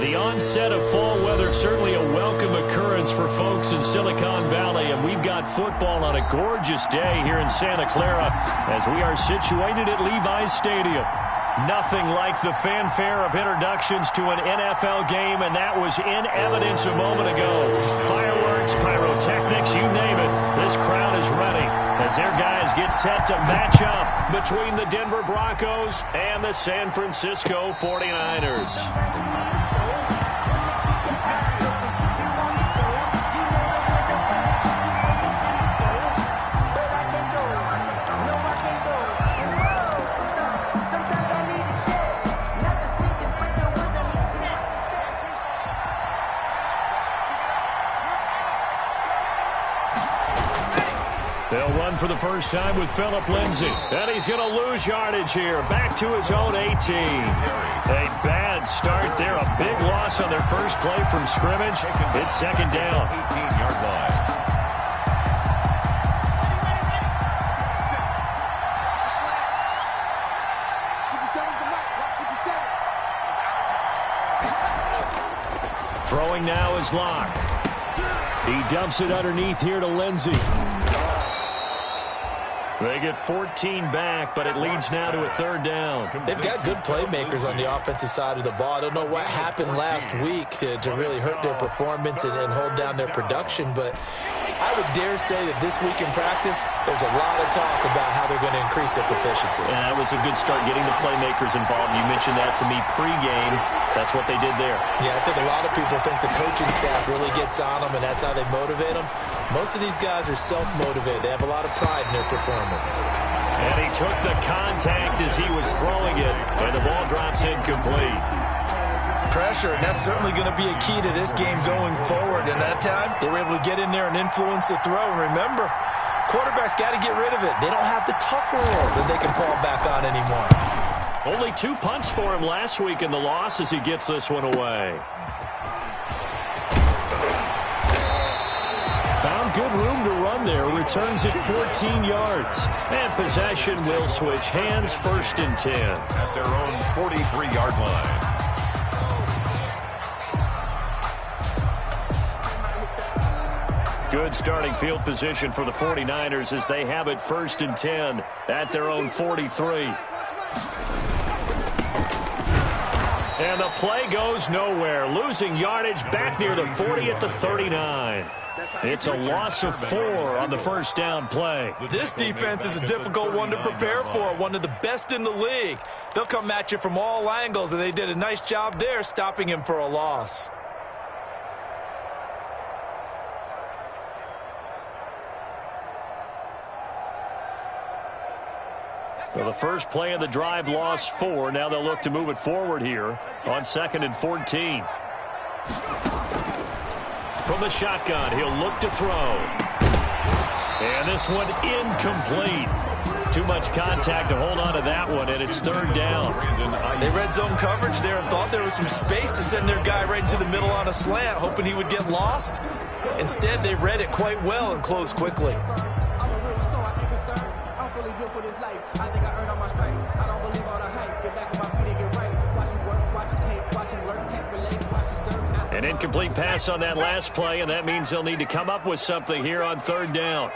The onset of fall weather, certainly a welcome occurrence for folks in Silicon Valley, and we've got football on a gorgeous day here in Santa Clara as we are situated at Levi's Stadium. Nothing like the fanfare of introductions to an NFL game, and that was in evidence a moment ago. Fireworks, pyrotechnics, you name it, this crowd is ready as their guys get set to match up between the Denver Broncos and the San Francisco 49ers. They'll run for the first time with Phillip Lindsay. And he's going to lose yardage here. Back to his own 18. A bad start there. A big loss on their first play from scrimmage. It's second down. 18-yard line. Throwing now is Locke. He dumps it underneath here to Lindsay. They get 14 back, but it leads now to a third down. They've got good playmakers on the offensive side of the ball. I don't know what happened last week to really hurt their performance and hold down their production, but I would dare say that this week in practice, there's a lot of talk about how they're going to increase their proficiency. Yeah, that was a good start getting the playmakers involved. You mentioned that to me pregame. That's what they did there. Yeah, I think a lot of people think the coaching staff really gets on them, and that's how they motivate them. Most of these guys are self-motivated. They have a lot of pride in their performance. And he took the contact as he was throwing it, and the ball drops incomplete. Pressure, and that's certainly going to be a key to this game going forward. And that time, they were able to get in there and influence the throw. And remember, quarterbacks got to get rid of it. They don't have the tuck rule that they can fall back on anymore. Only 2 punts for him last week in the loss as he gets this one away. Found good room to run there. Returns it 14 yards. And possession will switch hands, 1st and 10. At their own 43-yard line. Good starting field position for the 49ers as they have it 1st and 10 at their own 43. And the play goes nowhere. Losing yardage back near the 40 at the 39. It's a loss of 4 on the first down play. This defense is a difficult one to prepare for, one of the best in the league. They'll come at you from all angles, and they did a nice job there stopping him for a loss. So the first play of the drive lost 4. Now they'll look to move it forward here on 2nd and 14. From the shotgun, he'll look to throw. And this one incomplete. Too much contact to hold on to that one, and it's 3rd down. They read zone coverage there and thought there was some space to send their guy right into the middle on a slant, hoping he would get lost. Instead, they read it quite well and closed quickly. An incomplete pass on that last play, and that means they'll need to come up with something here on 3rd down.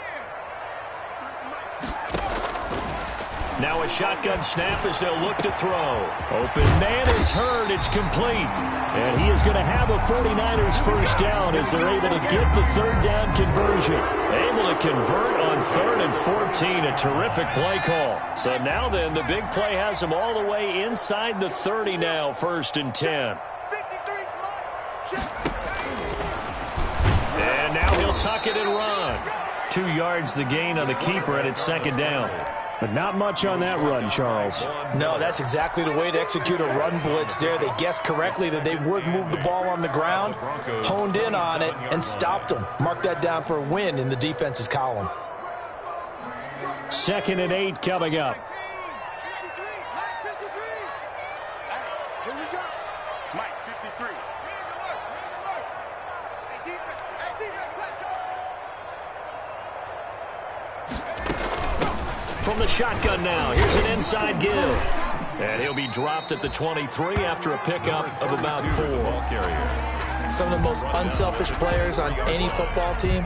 Now a shotgun snap as they'll look to throw. Open man is heard. It's complete. And he is going to have a 49ers first down as they're able to get the 3rd down conversion. Able to convert on 3rd and 14. A terrific play call. So now then, the big play has them all the way inside the 30 now, 1st and 10. And now he'll tuck it and run. 2 yards the gain on the keeper, and it's 2nd down. But not much on that run, Charles. No, that's exactly the way to execute a run blitz there. They guessed correctly that they would move the ball on the ground, honed in on it, and stopped them. Mark that down for a win in the defense's column. 2nd and 8 coming up. From the shotgun now, here's an inside give. And he'll be dropped at the 23 after a pickup of about 4. Some of the most unselfish players on any football team,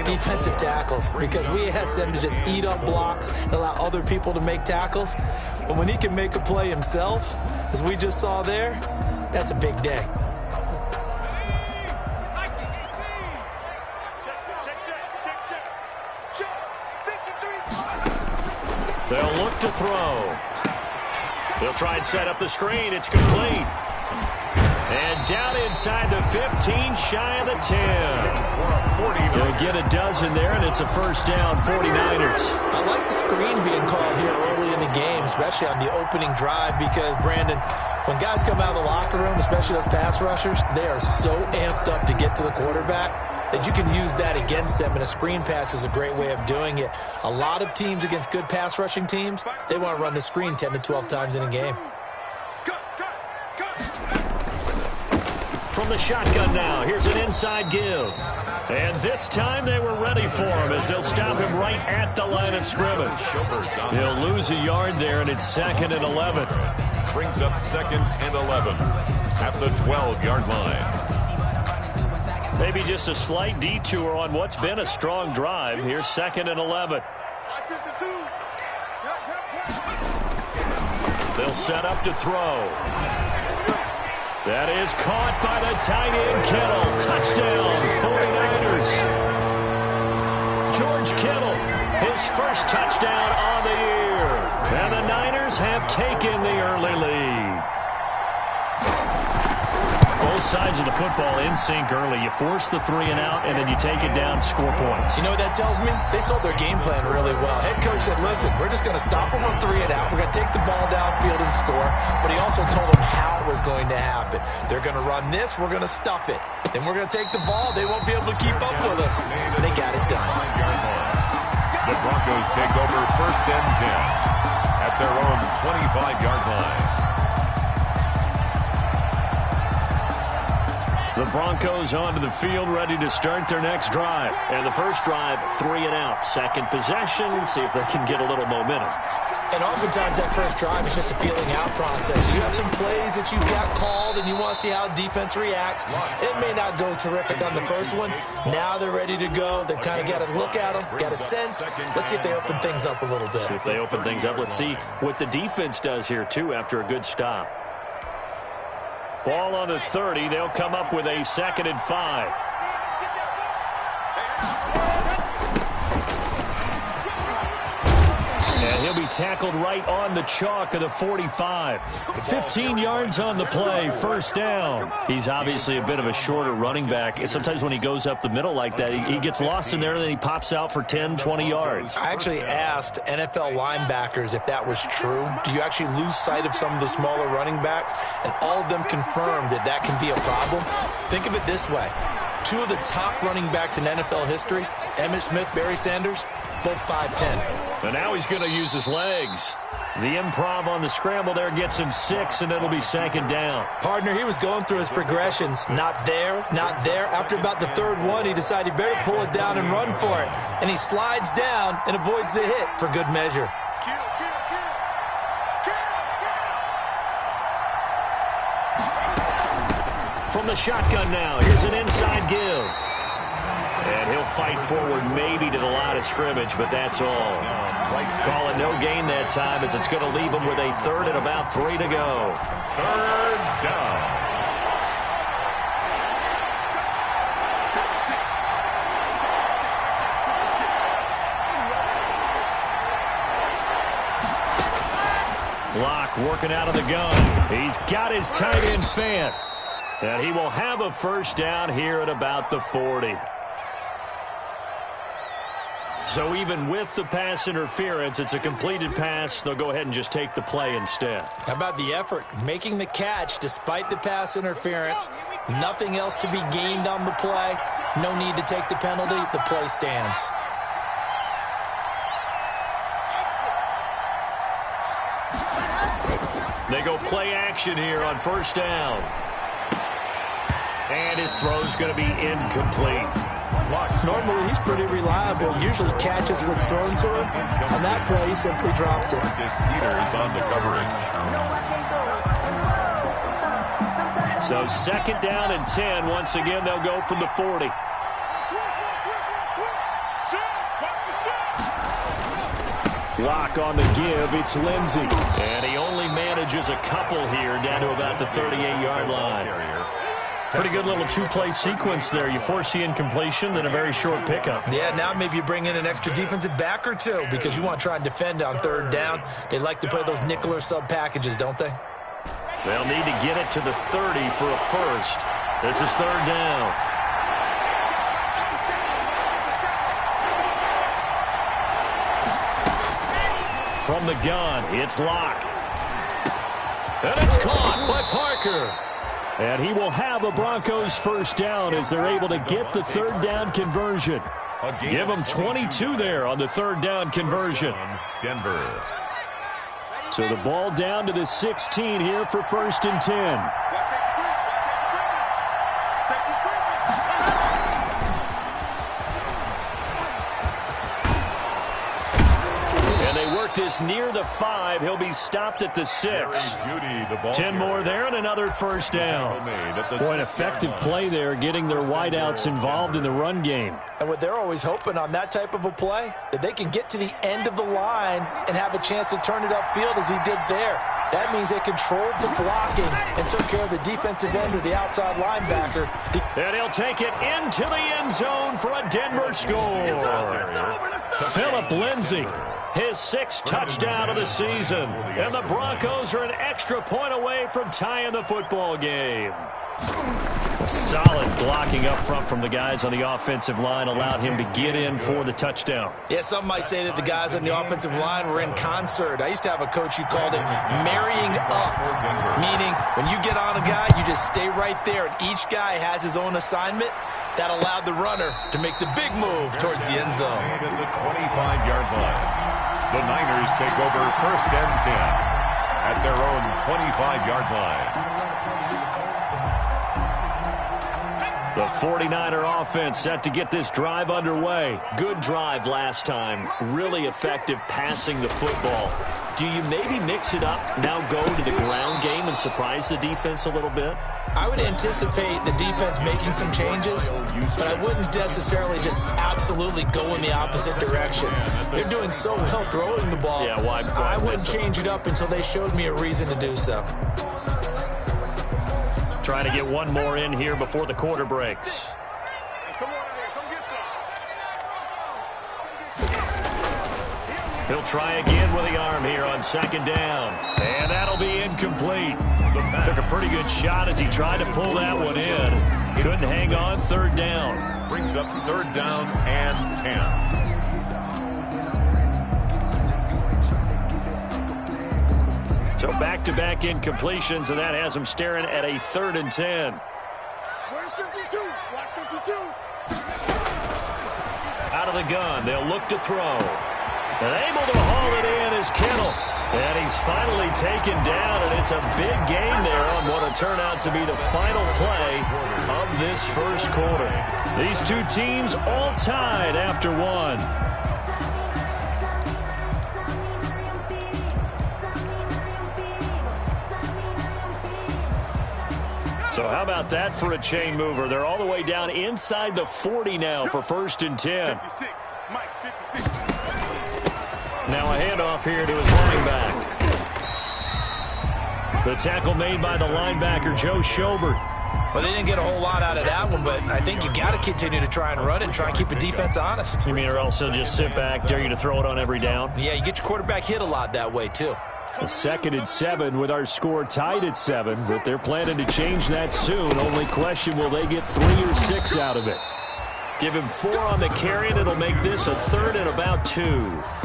defensive tackles, because we ask them to just eat up blocks and allow other people to make tackles. But when he can make a play himself, as we just saw there, that's a big day. They'll look to throw. They'll try and set up the screen. It's complete. And down inside the 15, shy of the 10. He'll get a dozen there, and it's a first down, 49ers. I like the screen being called here early in the game, especially on the opening drive, because, Brandon, when guys come out of the locker room, especially those pass rushers, they are so amped up to get to the quarterback that you can use that against them, and a screen pass is a great way of doing it. A lot of teams against good pass rushing teams, they want to run the screen 10 to 12 times in a game. From the shotgun now, here's an inside give. And this time they were ready for him as they'll stop him right at the line of scrimmage. He'll lose a yard there, and it's 2nd and 11. Brings up 2nd and 11 at the 12-yard line. Maybe just a slight detour on what's been a strong drive. Here's 2nd and 11. They'll set up to throw. That is caught by the tight end, Kittle. Touchdown, 49ers. George Kittle, his first touchdown on the year. And the Niners have taken the early lead. Both sides of the football in sync early. You force the 3 and out, and then you take it down, score points. You know what that tells me? They sold their game plan really well. Head coach said, listen, we're just going to stop them on 3 and out. We're going to take the ball downfield and score. But he also told them how it was going to happen. They're going to run this. We're going to stuff it. Then we're going to take the ball. They won't be able to keep up with us. And they got it done. The Broncos take over 1st and 10 at their own 25-yard line. The Broncos onto the field, ready to start their next drive. And the first drive, 3 and out. Second possession, see if they can get a little momentum. And oftentimes that first drive is just a feeling out process. You have some plays that you've got called, and you want to see how defense reacts. It may not go terrific on the first one. Now they're ready to go. They've kind of got to look at them, got a sense. Let's see if they open things up a little bit. See if they open things up. Let's see what the defense does here, too, after a good stop. Ball on the 30. They'll come up with a 2nd and 5. And he'll be tackled right on the chalk of the 45. 15 yards on the play, first down. He's obviously a bit of a shorter running back. And sometimes when he goes up the middle like that, he gets lost in there, and then he pops out for 10, 20 yards. I actually asked NFL linebackers if that was true. Do you actually lose sight of some of the smaller running backs? And all of them confirmed that that can be a problem. Think of it this way. 2 of the top running backs in NFL history, Emmitt Smith, Barry Sanders, both 5'10". And now he's going to use his legs. The improv on the scramble there gets him 6, and it'll be 2nd down. Partner, he was going through his progressions. Not there, not there. After about the 3rd one, he decided he better pull it down and run for it. And he slides down and avoids the hit for good measure. From the shotgun now, here's an inside give. And he'll fight forward maybe to the line of scrimmage, but that's all. Call it no gain that time, as it's going to leave him with a 3rd and about 3 to go. 3rd down. Locke working out of the gun. He's got his tight end Fant. And he will have a first down here at about the 40. So even with the pass interference, it's a completed pass. They'll go ahead and just take the play instead. How about the effort? Making the catch despite the pass interference. Nothing else to be gained on the play. No need to take the penalty. The play stands. They go play action here on first down. And his throw's going to be incomplete. Normally, he's pretty reliable. Usually catches what's thrown to him. On that play, he simply dropped it. Peters on the coverage. So 2nd down and 10. Once again, they'll go from the 40. Lock on the give. It's Lindsey. And he only manages a couple here down to about the 38-yard line. Pretty good little two-play sequence there. You force the incompletion, then a very short pickup. Yeah, now maybe you bring in an extra defensive back or two because you want to try and defend on 3rd down. They like to play those nickel or sub packages, don't they? They'll need to get it to the 30 for a first. This is 3rd down. From the gun, it's Locke. And it's caught by Parker. And he will have a Broncos first down as they're able to get the 3rd down conversion. Give them 22 there on the 3rd down conversion. Denver. So the ball down to the 16 here for 1st and 10. This near the 5. He'll be stopped at the 6. 10 more there and another first down. Boy, an effective play there, getting their wideouts involved in the run game. And what they're always hoping on that type of a play, that they can get to the end of the line and have a chance to turn it upfield as he did there. That means they controlled the blocking and took care of the defensive end of the outside linebacker. And he'll take it into the end zone for a Denver score. Philip Lindsey, his 6th touchdown of the season. And the Broncos are an extra point away from tying the football game. Solid blocking up front from the guys on the offensive line allowed him to get in for the touchdown. Yeah, some might say that the guys on the offensive line were in concert. I used to have a coach who called it marrying up, meaning when you get on a guy, you just stay right there, and each guy has his own assignment. That allowed the runner to make the big move towards the end zone. At the 25-yard line, the Niners take over 1st and 10 at their own 25-yard line. The 49er offense set to get this drive underway. Good drive last time. Really effective passing the football. Do you maybe mix it up, now go to the ground game and surprise the defense a little bit? I would anticipate the defense making some changes, but I wouldn't necessarily just absolutely go in the opposite direction. They're doing so well throwing the ball. Yeah, why I wouldn't change it up until they showed me a reason to do so. Trying to get one more in here before the quarter breaks. He'll try again with the arm here on 2nd down. And that'll be incomplete. Took a pretty good shot as he tried to pull that one in. Couldn't hang on. 3rd down. Brings up 3rd down and 10. So back-to-back incompletions, and that has him staring at a 3rd and 10. Where's 52? Block 52. Out of the gun, they'll look to throw. And able to haul it in is Kittle. And he's finally taken down, and it's a big gain there on what will turn out to be the final play of this first quarter. These two teams all tied after one. So how about that for a chain mover? They're all the way down inside the 40 now for 1st and 10. 56. Mike, 56. Now a handoff here to his running back. The tackle made by the linebacker, Joe Schobert. Well, they didn't get a whole lot out of that one, but I think you got to continue to try and run and try and keep the defense honest. You mean, or else they'll just sit back, dare you to throw it on every down? Yeah, you get your quarterback hit a lot that way, too. A 2nd and 7 with our score tied at 7, but they're planning to change that soon. Only question, will they get 3 or 6 out of it? Give him 4 on the carry, and it'll make this a 3rd and about 2.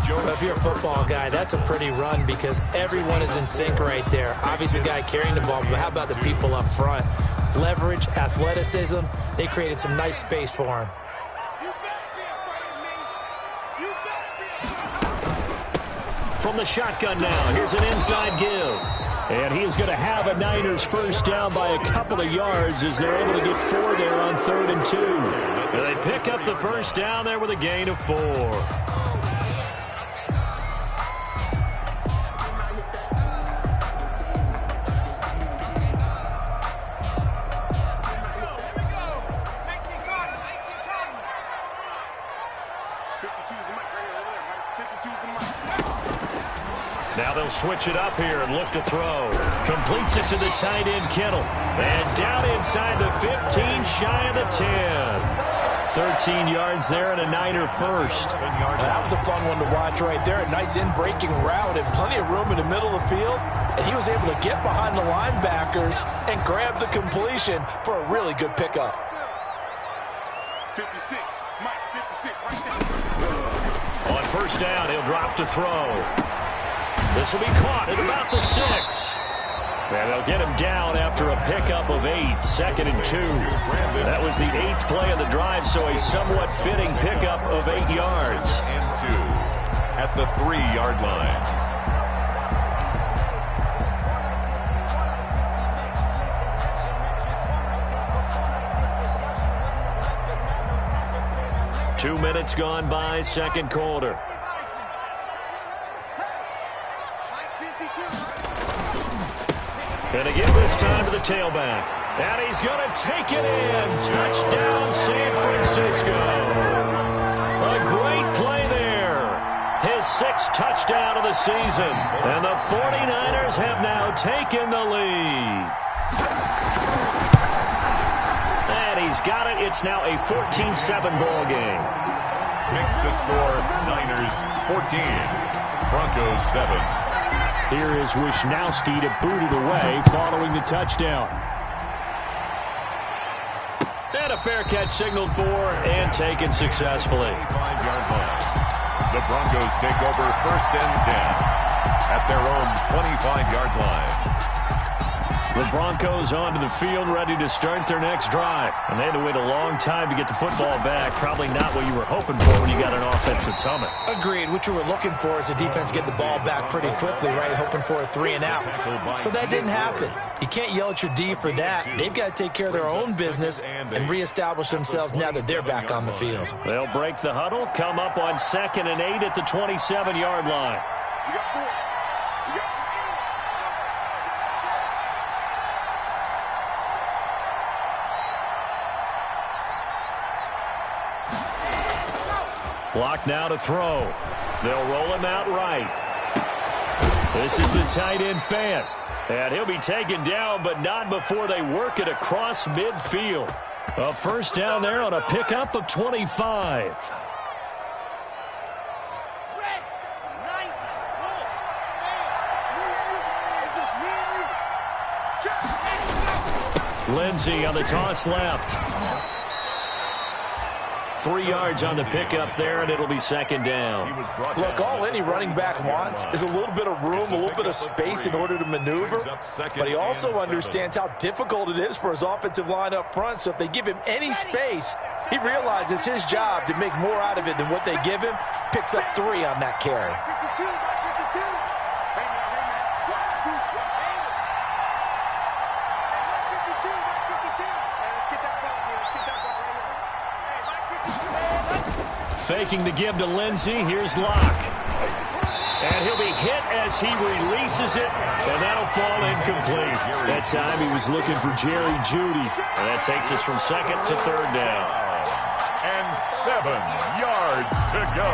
Well, if you're a football guy, that's a pretty run because everyone is in sync right there. Obviously, the guy carrying the ball, but how about the people up front? Leverage, athleticism, they created some nice space for him. From the shotgun now, here's an inside give. And he is going to have a Niners first down by a couple of yards as they're able to get 4 there on 3rd and 2. And they pick up the first down there with a gain of 4. He'll switch it up here and look to throw. Completes it to the tight end, Kittle. And down inside the 15, shy of the 10. 13 yards there and a Niner first. That was a fun one to watch right there. A nice in-breaking route and plenty of room in the middle of the field. And he was able to get behind the linebackers and grab the completion for a really good pickup. 56. Mike, 56 right there. On first down, he'll drop to throw. This will be caught at about the 6. And they'll get him down after a pickup of 8, 2nd and 2. That was the 8th play of the drive, so a somewhat fitting pickup of 8 yards. And 2 at the 3-yard line. Two minutes gone by, second quarter. And again this time to the tailback. And he's going to take it in. Touchdown, San Francisco. A great play there. His 6th touchdown of the season. And the 49ers have now taken the lead. And he's got it. It's now a 14-7 ball game. Makes the score Niners 14, Broncos 7. Here is Wishnowski to boot it away following the touchdown. And a fair catch signaled for and taken successfully. 5-yard line. The Broncos take over 1st and 10 at their own 25-yard line. The Broncos onto the field, ready to start their next drive. And they had to wait a long time to get the football back. Probably not what you were hoping for when you got an offense that's humming. Agreed. What you were looking for is the defense get the ball back pretty quickly, right? Hoping for a 3 and out. So that didn't happen. You can't yell at your D for that. They've got to take care of their own business and reestablish themselves now that they're back on the field. They'll break the huddle, come up on 2nd and 8 at the 27-yard line. You got 4. You got Block now to throw. They'll roll him out right. This is the tight end Fant. And he'll be taken down, but not before they work it across midfield. A first down there on a pickup of 25. Lindsey on the toss left. 3 yards on the pickup there, and it'll be 2nd down. Look, all any running back wants is a little bit of room, a little bit of space in order to maneuver. But he also understands how difficult it is for his offensive line up front. So if they give him any space, he realizes his job to make more out of it than what they give him. Picks up 3 on that carry. Faking the give to Lindsey. Here's Locke. And he'll be hit as he releases it, and that'll fall incomplete. That time he was looking for Jerry Jeudy. And that takes us from 2nd to 3rd down. And 7 yards to go.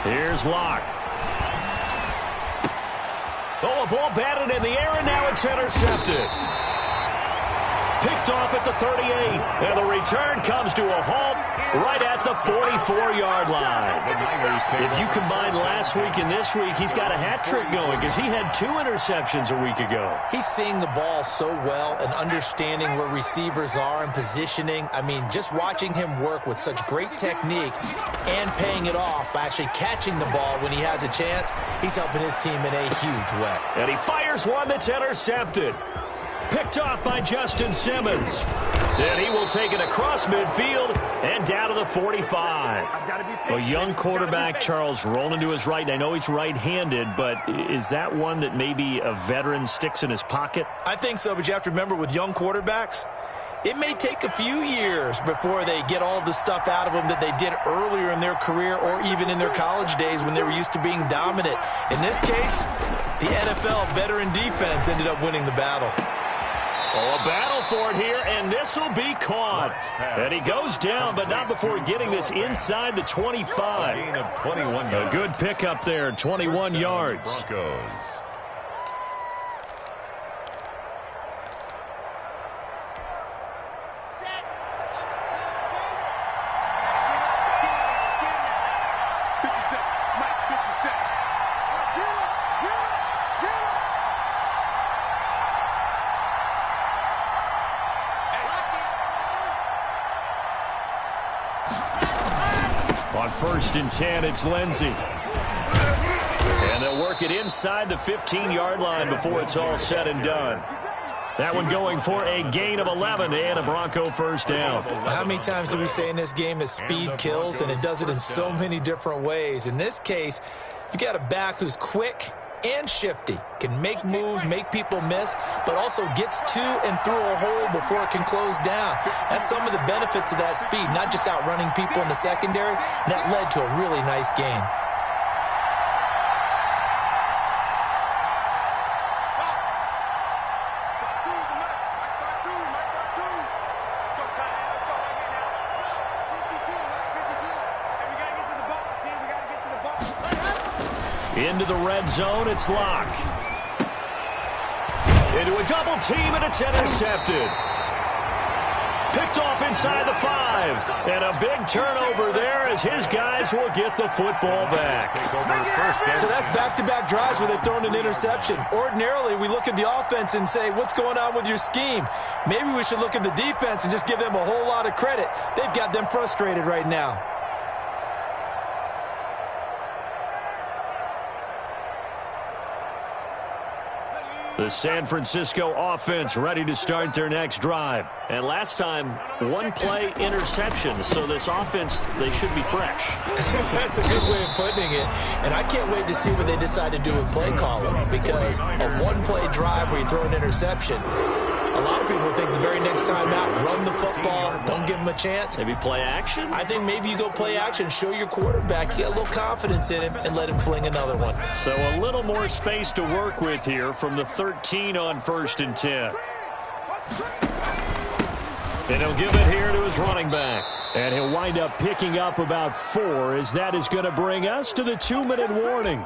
Here's Locke. Oh, a ball batted in the air, and now it's intercepted. Picked off at the 38, and the return comes to a halt right at the 44-yard line. If you combine last week and this week, he's got a hat trick going because he had 2 interceptions a week ago. He's seeing the ball so well and understanding where receivers are and positioning. I mean, just watching him work with such great technique and paying it off by actually catching the ball when he has a chance, he's helping his team in a huge way. And he fires one that's intercepted. Picked off by Justin Simmons. Then he will take it across midfield and down to the 45. A young quarterback, Charles, rolling to his right. I know he's right-handed, but is that one that maybe a veteran sticks in his pocket? I think so, but you have to remember with young quarterbacks, it may take a few years before they get all the stuff out of them that they did earlier in their career or even in their college days when they were used to being dominant. In this case, the NFL veteran defense ended up winning the battle. Oh, a battle for it here, and this will be caught. And he goes down, but not before getting this inside the 25. Gain of 21 yards. A good pickup there, 21 yards. Broncos. On 1st and 10, it's Lindsey. And they'll work it inside the 15-yard line before it's all said and done. That one going for a gain of 11 and a Bronco first down. How many times do we say in this game that speed kills, and it does it in so many different ways? In this case, you got a back who's quick and shifty, can make moves, make people miss, but also gets to and through a hole before it can close down. That's some of the benefits of that speed, not just outrunning people in the secondary. And that led to a really nice gain. Into the red zone, it's Locke. Into a double team, and it's intercepted. Picked off inside the 5. And a big turnover there as his guys will get the football back. So that's back-to-back drives where they've thrown an interception. Ordinarily, we look at the offense and say, what's going on with your scheme? Maybe we should look at the defense and just give them a whole lot of credit. They've got them frustrated right now. The San Francisco offense ready to start their next drive. And last time, one-play interception. So this offense, they should be fresh. That's a good way of putting it. And I can't wait to see what they decide to do with play calling. Because a one-play drive where you throw an interception, a lot of people think the very next time out, run the football, don't give them a chance. Maybe play action? I think maybe you go play action, show your quarterback, you get a little confidence in him, and let him fling another one. So a little more space to work with here from the 13 on 1st and 10. And he'll give it here to his running back. And he'll wind up picking up about 4 as that is going to bring us to the 2-minute warning.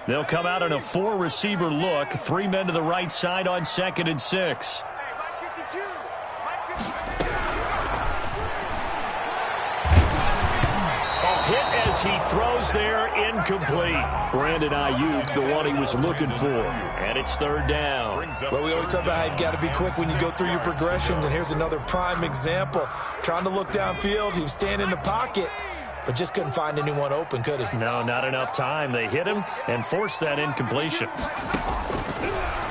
They'll come out in a 4-receiver look. 3 men to the right side on 2nd and 6. Hit as he throws there, incomplete. Brandon Ayuk, the one he was looking for. And it's 3rd down. Well, we always talk about how you've got to be quick when you go through your progressions, and here's another prime example. Trying to look downfield, he was standing in the pocket, but just couldn't find anyone open, could he? No, not enough time. They hit him and forced that incompletion.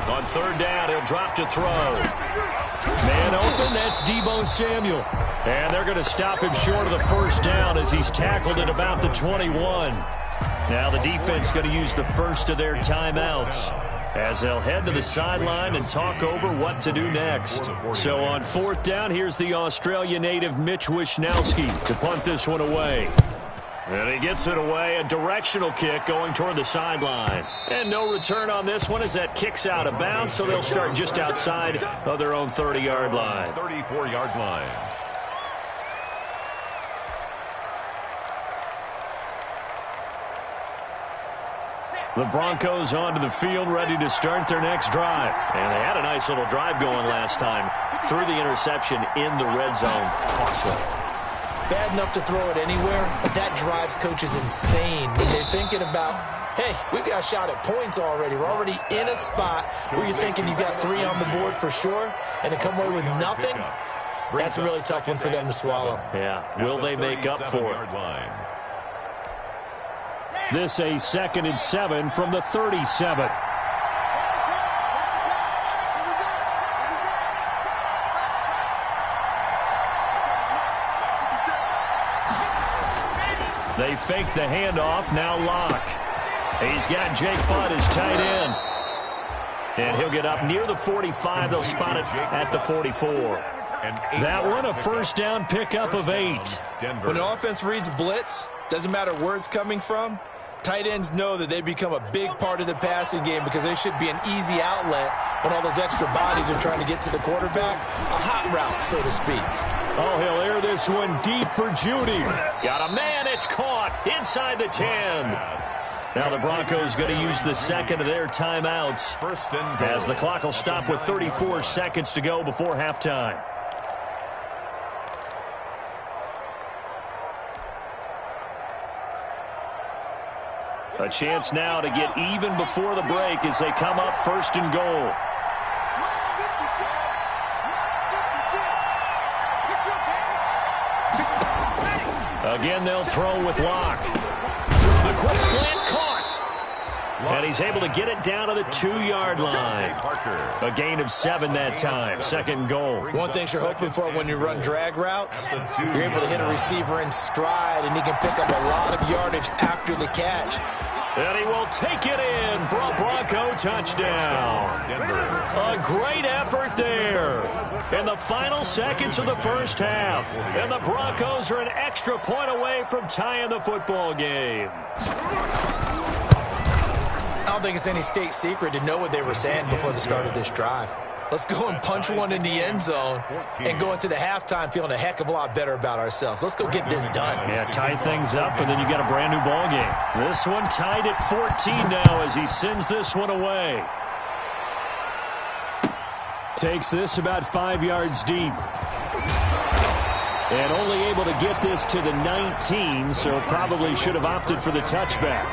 On 3rd down, he'll drop to throw. Man open, that's Deebo Samuel. And they're going to stop him short of the 1st down as he's tackled at about the 21. Now the defense going to use the first of their timeouts as they'll head to the sideline and talk over what to do next. So on 4th down, here's the Australia native Mitch Wishnowski to punt this one away. And he gets it away, a directional kick going toward the sideline. And no return on this one as that kicks out of bounds, so they'll start just outside of their own 30-yard line. 34-yard line. The Broncos onto the field, ready to start their next drive. And they had a nice little drive going last time. Threw the interception in the red zone. Costly. Bad enough to throw it anywhere, but that drives coaches insane when they're thinking about, hey, we've got a shot at points already. We're already in a spot where you're thinking you got 3 on the board for sure, and to come away with nothing, that's a really tough one for them to swallow. Yeah, will they make up for it? This a 2nd and 7 from the 37. They fake the handoff. Now Locke. He's got Jake Butt as tight end. And he'll get up near the 45. They'll spot it at the 44. That one, a first down pickup of 8. When an offense reads blitz, doesn't matter where it's coming from, tight ends know that they become a big part of the passing game because they should be an easy outlet when all those extra bodies are trying to get to the quarterback. A hot route, so to speak. Oh, he'll air this one deep for Judy. Got a man, it's caught inside the 10. Now the Broncos going to use the second of their timeouts as the clock will stop with 34 seconds to go before halftime. A chance now to get even before the break as they come up first and goal. Again, they'll throw with Locke. The quick slant caught. And he's able to get it down to the 2-yard line. A gain of 7 that time. Second and goal. One thing you're hoping for when you run drag routes, you're able to hit a receiver in stride, and he can pick up a lot of yardage after the catch. And he will take it in for a Bronco touchdown. A great effort there in the final seconds of the first half. And the Broncos are an extra point away from tying the football game. I don't think it's any state secret to know what they were saying before the start of this drive. Let's go and punch one in the end zone and go into the halftime feeling a heck of a lot better about ourselves. Let's go get this done. Yeah, tie things up, and then you got a brand new ball game. This one tied at 14 now as he sends this one away. Takes this about 5 yards deep. And only able to get this to the 19, so probably should have opted for the touchback.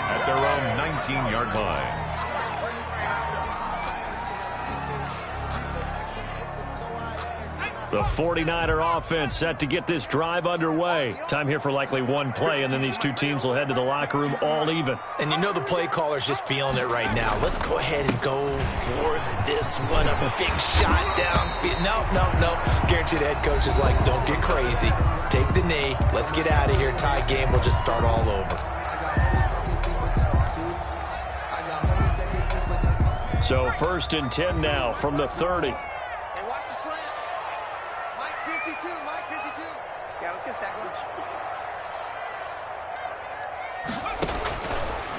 At their own 19-yard line. The 49er offense set to get this drive underway. Time here for likely one play, and then these two teams will head to the locker room all even. And you know the play caller's just feeling it right now. Let's go ahead and go for this one. A big shot downfield. No. Guarantee the head coach is like, don't get crazy. Take the knee. Let's get out of here. Tie game. We'll just start all over. So first and 10 now from the 30. Hey, watch the slant. Mike 52. Yeah, let's get a sack lunch.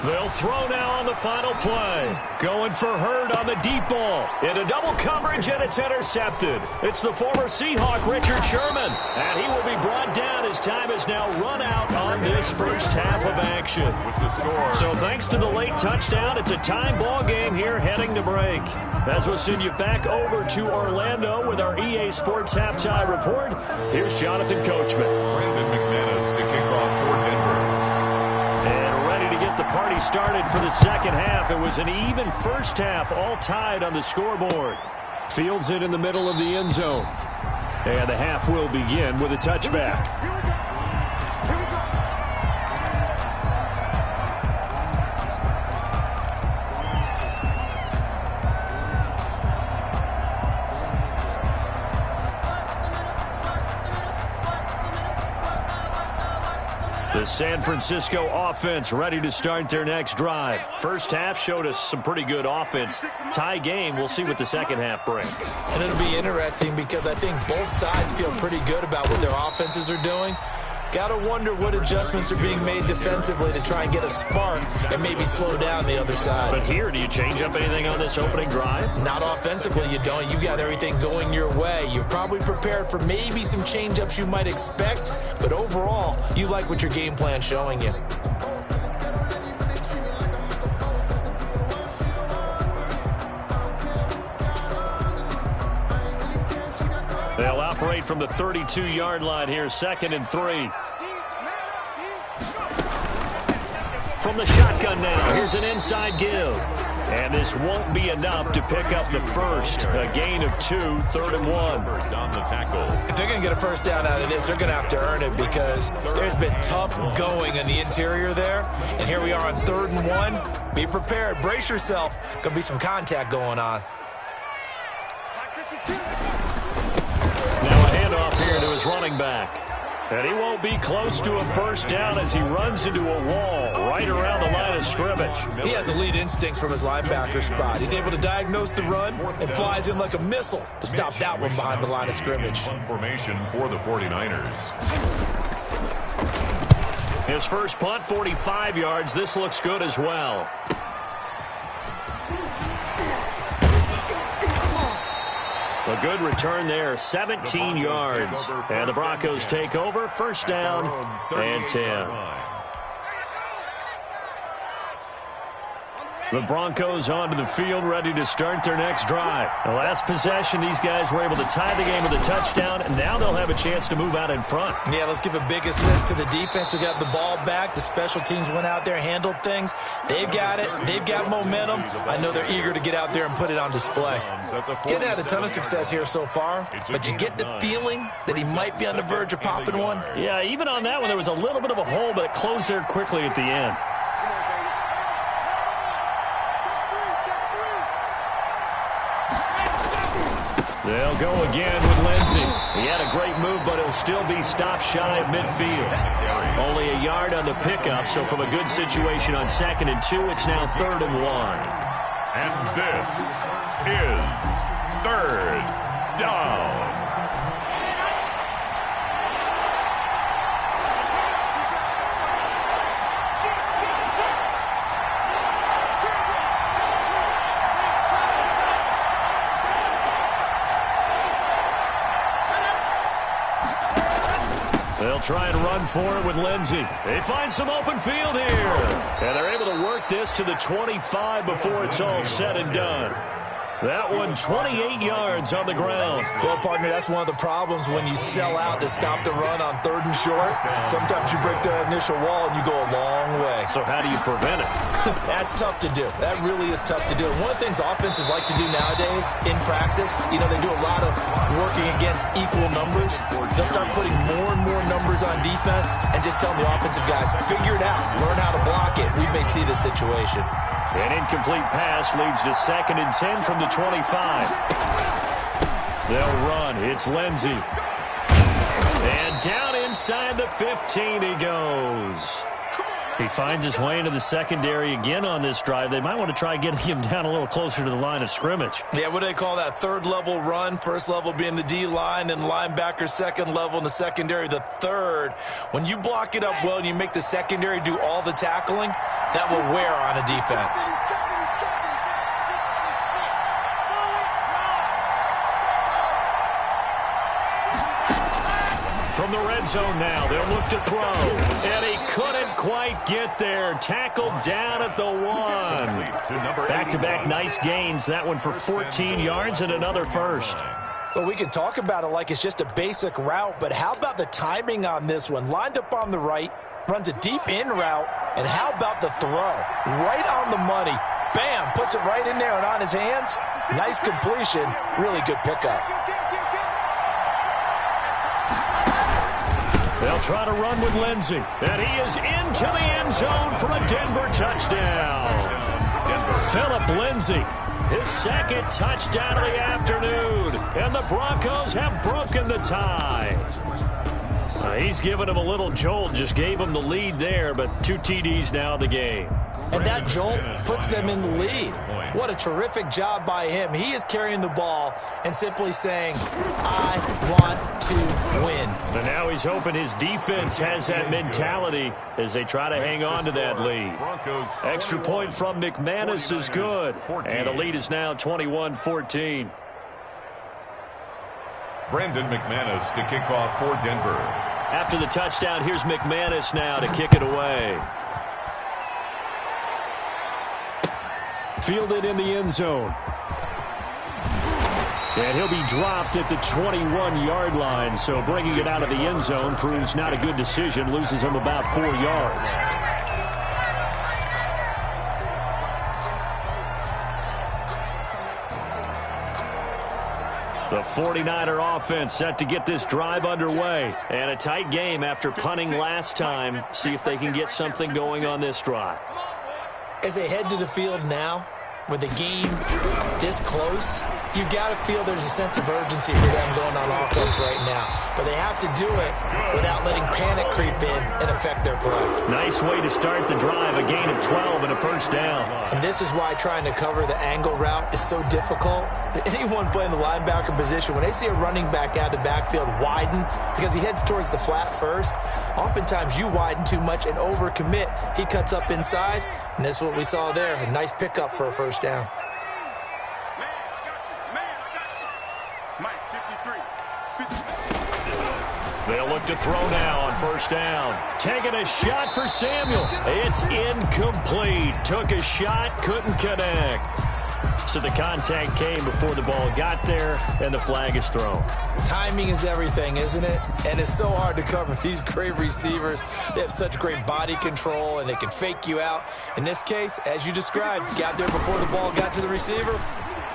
They'll throw now on the final play. Going for Hurd on the deep ball. Into double coverage, and it's intercepted. It's the former Seahawk, Richard Sherman. And he will be brought down as time has now run out on this first half of action. So thanks to the late touchdown, it's a time ball game here heading to break. As we'll send you back over to Orlando with our EA Sports Halftime Report, here's Jonathan Coachman. Brandon McManus to kick off for Denver. The party started for the second half. It was an even first half, all tied on the scoreboard. Fields it in the middle of the end zone. And the half will begin with a touchback. The San Francisco offense ready to start their next drive. First half showed us some pretty good offense. Tie game, we'll see what the second half brings. And it'll be interesting because I think both sides feel pretty good about what their offenses are doing. Got to wonder what adjustments are being made defensively to try and get a spark and maybe slow down the other side. But here, do you change up anything on this opening drive? Not offensively, you don't. You've got everything going your way. You've probably prepared for maybe some change-ups you might expect, but overall, you like what your game plan's showing you. They'll operate from the 32-yard line here, 2nd and 3. From the shotgun now, here's an inside give. And this won't be enough to pick up the first. A gain of 2, 3rd and 1. On the tackle. If they're going to get a first down out of this, they're going to have to earn it because there's been tough going in the interior there. And here we are on 3rd and 1. Be prepared. Brace yourself. Going to be some contact going on. Now a handoff here to his running back. And he won't be close to a first down as he runs into a wall right around the line of scrimmage. He has elite instincts from his linebacker spot. He's able to diagnose the run and flies in like a missile to stop that one behind the line of scrimmage. Formation for the 49ers. His first punt, 45 yards. This looks good as well. A good return there, 17 yards. And the Broncos take over, first down and 10. The Broncos onto the field, ready to start their next drive. The last possession, these guys were able to tie the game with a touchdown, and now they'll have a chance to move out in front. Yeah, let's give a big assist to the defense who got the ball back. The special teams went out there, handled things. They've got it. They've got momentum. I know they're eager to get out there and put it on display. Getting had a ton of success here so far, but you get the feeling that he might be on the verge of popping one. Yeah, even on that one, there was a little bit of a hole, but it closed there quickly at the end. They'll go again with Lindsey. He had a great move, but he'll still be stopped shy of midfield. Only a yard on the pickup, so from a good situation on 2nd and 2, it's now 3rd and 1. And this is 3rd down. They'll try and run for it with Lindsey. They find some open field here. And they're able to work this to the 25 before it's all said and done. That one, 28 yards on the ground. Well, partner, that's one of the problems when you sell out to stop the run on 3rd and short. Sometimes you break the initial wall and you go a long way. So how do you prevent it? That's tough to do. That really is tough to do. One of the things offenses like to do nowadays in practice, you know, they do a lot of working against equal numbers. They'll start putting more and more numbers on defense and just telling the offensive guys, figure it out, learn how to block it. We may see this situation. An incomplete pass leads to 2nd and 10 from the 25. They'll run. It's Lindsey. And down inside the 15 he goes. He finds his way into the secondary again on this drive. They might want to try getting him down a little closer to the line of scrimmage. Yeah, what do they call that? 3rd level run. 1st level being the D-line and linebacker. 2nd level in the secondary, the 3rd. When you block it up well and you make the secondary do all the tackling, that will wear on a defense. From the red zone now, they'll look to throw. And he couldn't quite get there. Tackled down at the 1. Back-to-back nice gains. That one for 14 yards and another first. Well, we can talk about it like it's just a basic route, but how about the timing on this one? Lined up on the right, runs a deep in route, and how about the throw? Right on the money. Bam, puts it right in there and on his hands. Nice completion. Really good pickup. They'll try to run with Lindsey. And he is into the end zone for a Denver touchdown. Phillip Lindsey, his 2nd touchdown of the afternoon. And the Broncos have broken the tie. He's given him a little jolt, just gave him the lead there, but 2 TDs now in the game. And that jolt puts them in the lead. What a terrific job by him. He is carrying the ball and simply saying, I want to win. And now he's hoping his defense has that mentality as they try to hang on to that lead. Extra point from McManus is good. And the lead is now 21-14. Brandon McManus to kick off for Denver. After the touchdown, here's McManus now to kick it away. Fielded in the end zone. And he'll be dropped at the 21-yard line, so bringing it out of the end zone proves not a good decision, loses him about 4 yards. The 49er offense set to get this drive underway. And a tight game after punting last time. See if they can get something going on this drive. As they head to the field now, with the game this close, you got to feel there's a sense of urgency for them going on offense right now. But they have to do it without letting panic creep in and affect their play. Nice way to start the drive, a gain of 12 and a first down. And this is why trying to cover the angle route is so difficult. Anyone playing the linebacker position, when they see a running back out of the backfield widen because he heads towards the flat first, oftentimes you widen too much and overcommit. He cuts up inside, and that's what we saw there. A nice pickup for a first down. They'll look to throw now on first down. Taking a shot for Samuel. It's incomplete. Took a shot, couldn't connect. So the contact came before the ball got there, and the flag is thrown. Timing is everything, isn't it? And it's so hard to cover these great receivers. They have such great body control, and they can fake you out. In this case, as you described, got there before the ball got to the receiver.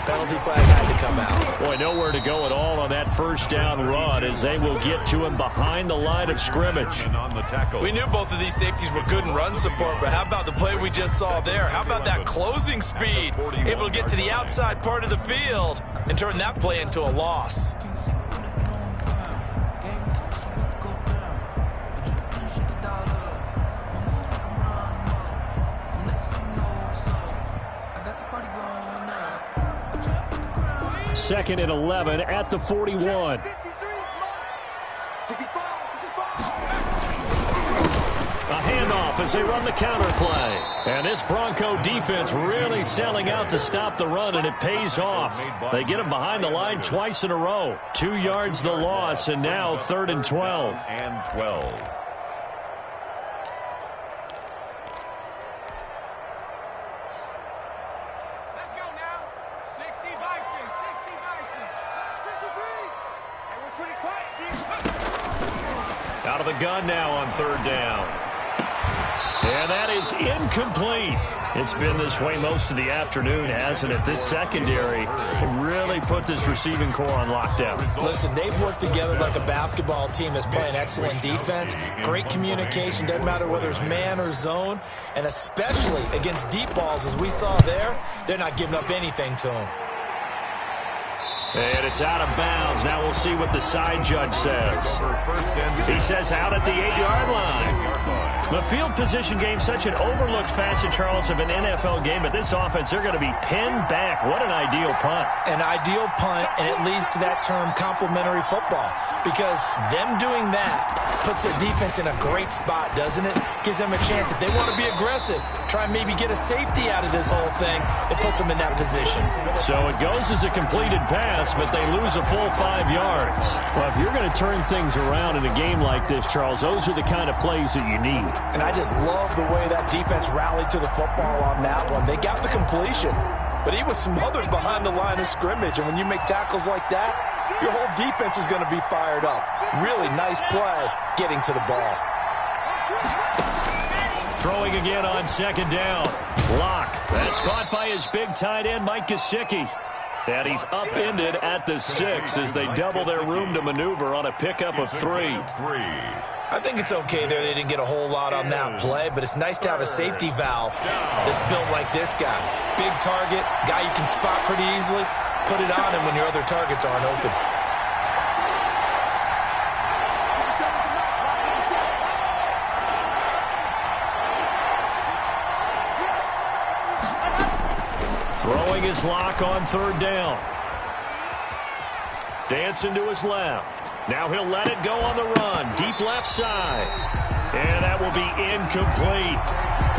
Penalty flag had to come out. Boy, nowhere to go at all on that first down run as they will get to him behind the line of scrimmage. We knew both of these safeties were good in run support, but how about the play we just saw there? How about that closing speed? Able to get to the outside part of the field and turn that play into a loss. Second and 11 at the 41. A handoff as they run the counter play. And this Bronco defense really selling out to stop the run, and it pays off. They get him behind the line twice in a row. 2 yards the loss, and now 3rd and 12. And 12. Out of the gun now on 3rd down. And that is incomplete. It's been this way most of the afternoon, hasn't it? This secondary really put this receiving core on lockdown. Listen, they've worked together like a basketball team that's playing excellent defense. Great communication, doesn't matter whether it's man or zone. And especially against deep balls, as we saw there, they're not giving up anything to them. And it's out of bounds. Now we'll see what the side judge says. He says out at the 8-yard line. The field position game, such an overlooked facet, Charles, of an NFL game, but this offense, they're going to be pinned back. What an ideal punt. An ideal punt, and it leads to that term complementary football, because them doing that puts their defense in a great spot, doesn't it? Gives them a chance. If they want to be aggressive, try and maybe get a safety out of this whole thing, it puts them in that position. So it goes as a completed pass, but they lose a full 5 yards. Well, if you're going to turn things around in a game like this, Charles, those are the kind of plays that you need. And I just love the way that defense rallied to the football on that one. They got the completion, but he was smothered behind the line of scrimmage. And when you make tackles like that, your whole defense is going to be fired up. Really nice play getting to the ball. Throwing again on 2nd down. Block. That's caught by his big tight end, Mike Gesicki. And he's upended at the 6 as they double their room to maneuver on a pickup of 3. I think it's okay there. They didn't get a whole lot on that play, but it's nice to have a safety valve that's built like this guy. Big target, guy you can spot pretty easily. Put it on him when your other targets aren't open. Throwing his lock on 3rd down. Dancing to his left. Now he'll let it go on the run. Deep left side. And that will be incomplete.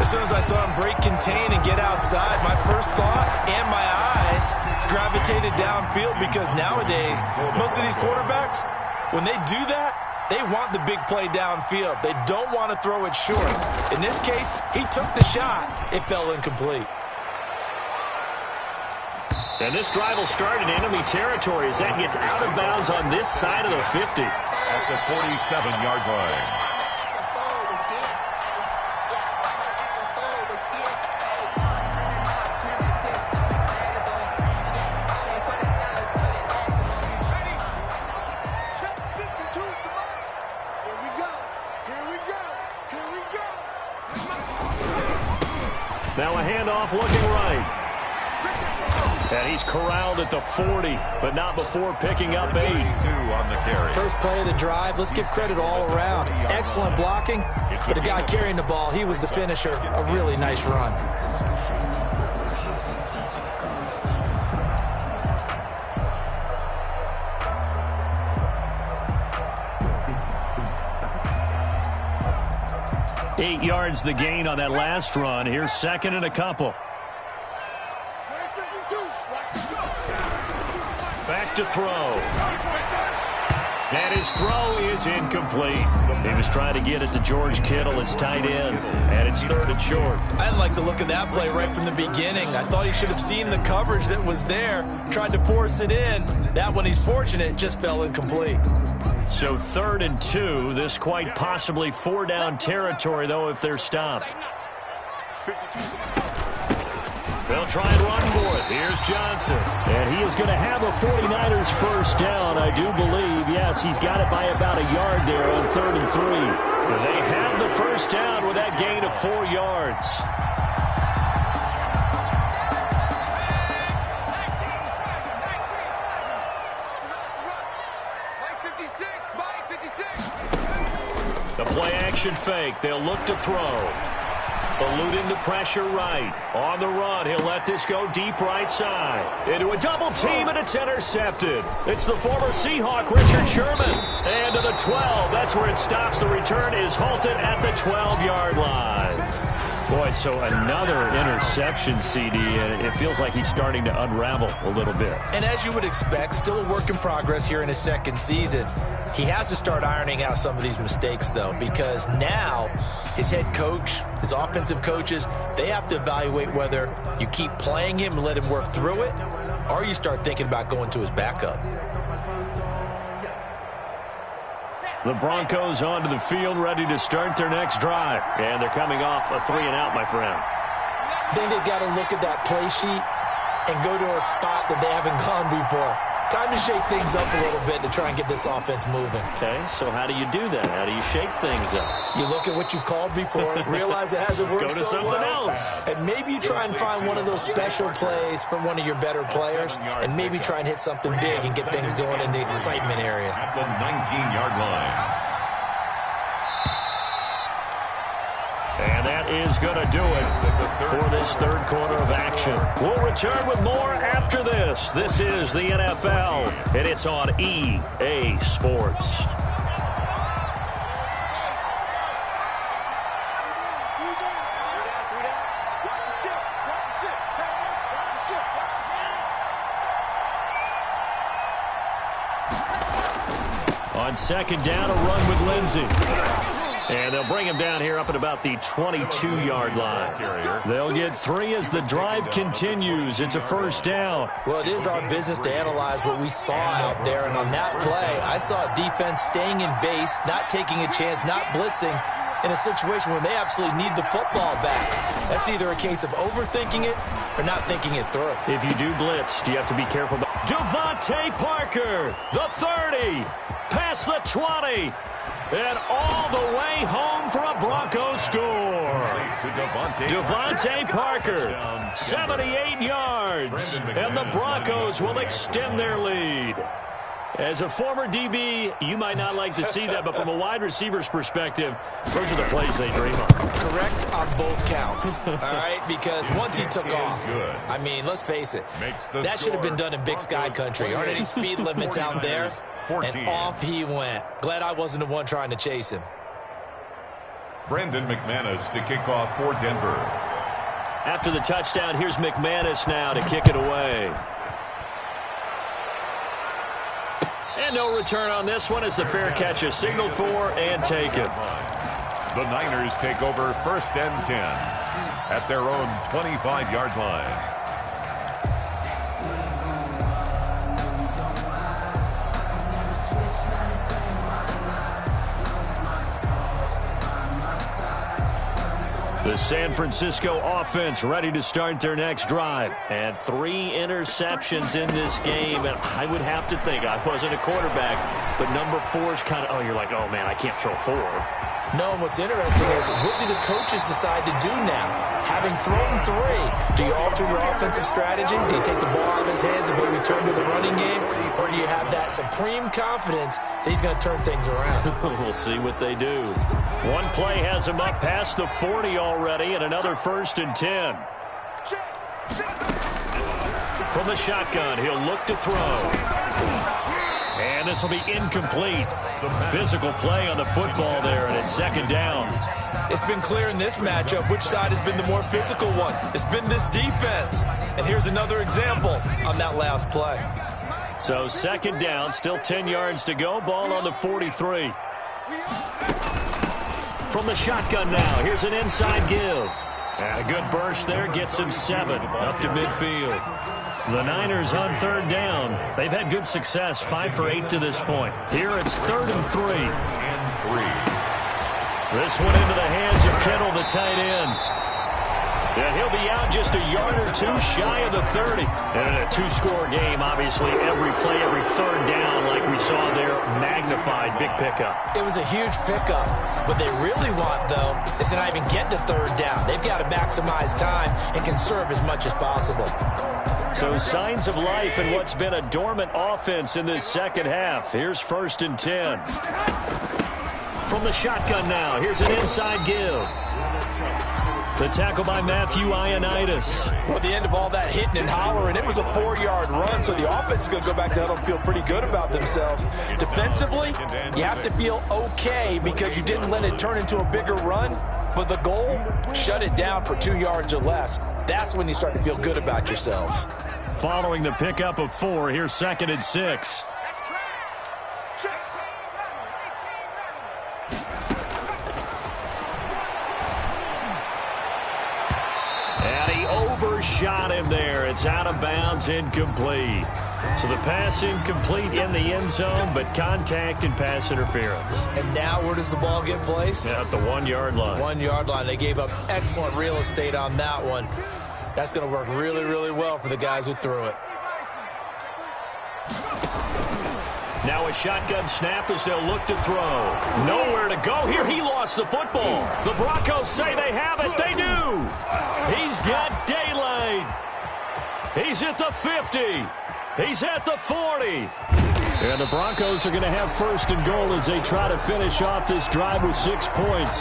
As soon as I saw him break contain and get outside, my first thought and my eyes gravitated downfield, because nowadays, most of these quarterbacks, when they do that, they want the big play downfield. They don't want to throw it short. In this case, he took the shot. It fell incomplete. And this drive will start in enemy territory as that gets out of bounds on this side of the 50. At the 47-yard line. Now a handoff looking right. And he's corralled at the 40, but not before picking up 8. 2 on the carry. First play of the drive, let's give credit all around. Excellent blocking, but the guy carrying the ball, he was the finisher. A really nice run. Eight yards the gain on that last run. Here's second and a couple. Back to throw. And his throw is incomplete. He was trying to get it to George Kittle, his tight end, and it's third and short. I didn't like the look of that play right from the beginning. I thought he should have seen the coverage that was there, tried to force it in. That one, he's fortunate, just fell incomplete. So 3rd and 2. This quite possibly 4-down territory, though, if they're stopped. They'll try and run for it. Here's Johnson. And he is going to have a 49ers first down, I do believe. Yes, he's got it by about a yard there on 3rd and 3. They have the first down with that gain of 4 yards. The play-action fake. They'll look to throw. Eluding the pressure right. On the run, he'll let this go deep right side. Into a double team, and it's intercepted. It's the former Seahawk, Richard Sherman. And to the 12. That's where it stops. The return is halted at the 12-yard line. Boy, so another interception, CD, and it feels like he's starting to unravel a little bit. And as you would expect, still a work in progress here in his second season. He has to start ironing out some of these mistakes, though, because now his head coach, his offensive coaches, they have to evaluate whether you keep playing him and let him work through it, or you start thinking about going to his backup. The Broncos onto the field, ready to start their next drive. And they're coming off a 3-and-out, my friend. I think they've got to look at that play sheet and go to a spot that they haven't gone before. Time to shake things up a little bit to try and get this offense moving. Okay, so how do you do that? How do you shake things up? You look at what you've called before, realize it hasn't worked Go to so something well, else. and maybe you try and find one of those special plays from one of your better players, and maybe try and hit something big and get things going in the excitement area. At the 19-yard line. And that is going to do it for this third quarter of action. We'll return with more after this. This is the NFL, and it's on EA Sports. On second down, a run with Lindsey. And they'll bring him down here up at about the 22-yard line. They'll get 3 as the drive continues. It's a first down. Well, it is our business to analyze what we saw out there. And on that play, I saw a defense staying in base, not taking a chance, not blitzing in a situation where they absolutely need the football back. That's either a case of overthinking it or not thinking it through. If you do blitz, do you have to be careful about Devontae Parker, the 30, past the 20. And all the way home for a Broncos score. Devontae Parker, 78 yards. And the Broncos will extend their lead. As a former DB, you might not like to see that, but from a wide receiver's perspective, those are the plays they dream of. Correct on both counts, all right? Because once he took off, I mean, let's face it, that should have been done in Big Sky country. Aren't any speed limits out there? And off he went. Glad I wasn't the one trying to chase him. Brandon McManus to kick off for Denver. After the touchdown, here's McManus now to kick it away. And no return on this one as the fair catch is signaled for and taken. The Niners take over 1st and 10 at their own 25-yard line. The San Francisco offense ready to start their next drive. And 3 interceptions in this game. And I would have to think, I wasn't a quarterback, but number 4 is kind of, you're like, oh, man, I can't throw 4. No, and what's interesting is, what do the coaches decide to do now? Having thrown 3, do you alter your offensive strategy? Do you take the ball out of his hands and maybe turn to the running game? Or do you have that supreme confidence that he's going to turn things around? We'll see what they do. One play has him up past the 40 already, and another 1st and 10. From the shotgun, he'll look to throw. And this will be incomplete. Physical play on the football there, and it's 2nd down. It's been clear in this matchup which side has been the more physical one. It's been this defense. And here's another example on that last play. So 2nd down, still 10 yards to go. Ball on the 43. From the shotgun now, here's an inside give. And a good burst there gets him 7 up to midfield. The Niners on 3rd down. They've had good success, 5 for 8 to this point. Here it's 3rd and 3. This one into the hands of Kittle, the tight end. And he'll be out just a yard or 2 shy of the 30. And in a 2-score game, obviously, every play, every 3rd down, like we saw there, magnified, big pickup. It was a huge pickup. What they really want, though, is to not even get to 3rd down. They've got to maximize time and conserve as much as possible. So signs of life in what's been a dormant offense in this 2nd half. Here's 1st and 10. From the shotgun now, here's an inside give. The tackle by Matthew Ioannidis. Well, at the end of all that hitting and hollering, it was a 4-yard run, so the offense is going to go back to huddle and feel pretty good about themselves. Defensively, you have to feel okay because you didn't let it turn into a bigger run, but the goal, shut it down for 2 yards or less. That's when you start to feel good about yourselves. Following the pickup of 4, here's 2nd and 6. And he overshot him there. It's out of bounds, incomplete. So the pass incomplete in the end zone, but contact and pass interference. And now where does the ball get placed? At the 1-yard line. 1-yard line. They gave up excellent real estate on that one. That's going to work really, really well for the guys who threw it. Now a shotgun snap as they'll look to throw. Nowhere to go. Here he lost the football. The Broncos say they have it. They do. He's got daylight. He's at the 50. He's at the 40. And the Broncos are going to have 1st and goal as they try to finish off this drive with 6 points.